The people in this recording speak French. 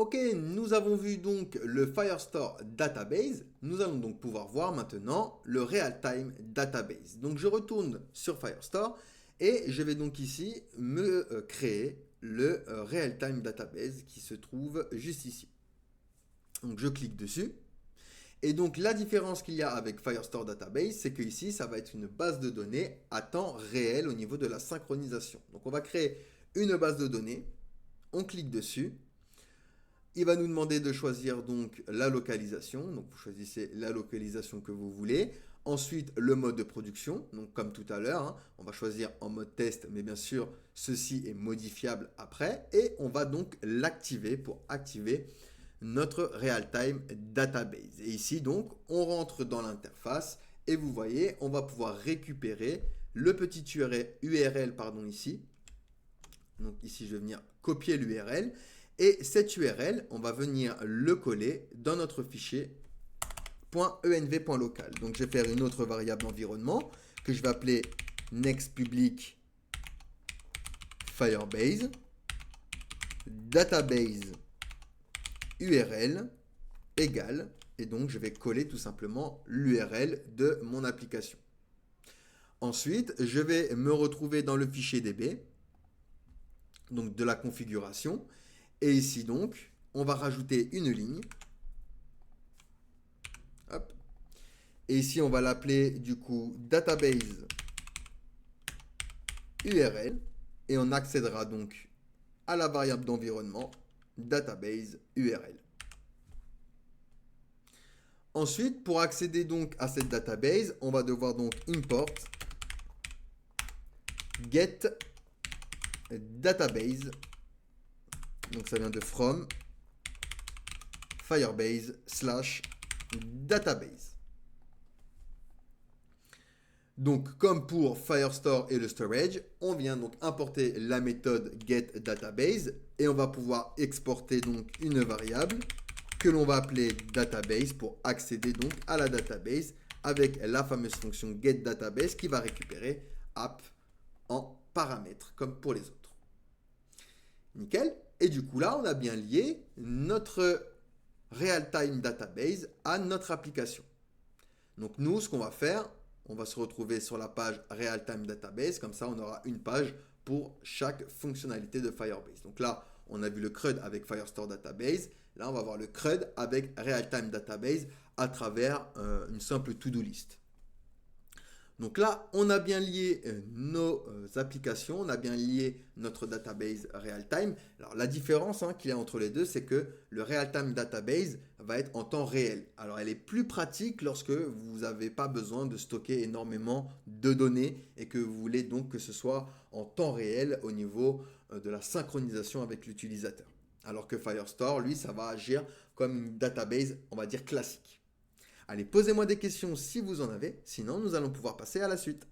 Ok, nous avons vu donc le Firestore Database. Nous allons donc pouvoir voir maintenant le Real-Time Database. Donc je retourne sur Firestore et je vais donc ici me créer le Real-Time Database qui se trouve juste ici. Donc je clique dessus. Et donc la différence qu'il y a avec Firestore Database, c'est que ici, ça va être une base de données à temps réel au niveau de la synchronisation. Donc on va créer une base de données. On clique dessus. Il va nous demander de choisir donc la localisation. Donc vous choisissez la localisation que vous voulez. Ensuite, le mode de production. Donc comme tout à l'heure, on va choisir en mode test, mais bien sûr, ceci est modifiable après. Et on va donc l'activer pour activer notre real-time database. Et ici, donc, on rentre dans l'interface et vous voyez, on va pouvoir récupérer le petit URL ici. Donc ici, je vais venir copier l'URL. Et cet URL, on va venir le coller dans notre fichier .env.local. Donc je vais faire une autre variable environnement que je vais appeler nextPublic Firebase database URL égale, et donc je vais coller tout simplement l'URL de mon application. Ensuite, je vais me retrouver dans le fichier DB, donc de la configuration. Et ici donc, on va rajouter une ligne. Hop. Et ici, on va l'appeler du coup database URL. Et on accédera donc à la variable d'environnement database URL. Ensuite, pour accéder donc à cette database, on va devoir donc import get database. Donc ça vient de from Firebase / database. Donc comme pour Firestore et le storage, on vient donc importer la méthode getDatabase et on va pouvoir exporter donc une variable que l'on va appeler database pour accéder donc à la database avec la fameuse fonction getDatabase qui va récupérer app en paramètres comme pour les autres. Nickel. Et du coup là, on a bien lié notre real-time database à notre application. Donc nous, ce qu'on va faire, on va se retrouver sur la page real-time database. Comme ça, on aura une page pour chaque fonctionnalité de Firebase. Donc là, on a vu le CRUD avec Firestore Database. Là, on va voir le CRUD avec Real-Time Database à travers une simple to-do list. Donc là, on a bien lié nos applications, on a bien lié notre database real-time. Alors la différence qu'il y a entre les deux, c'est que le real-time database va être en temps réel. Alors elle est plus pratique lorsque vous n'avez pas besoin de stocker énormément de données et que vous voulez donc que ce soit en temps réel au niveau de la synchronisation avec l'utilisateur. Alors que Firestore, lui, ça va agir comme une database, on va dire classique. Allez, posez-moi des questions si vous en avez, sinon nous allons pouvoir passer à la suite.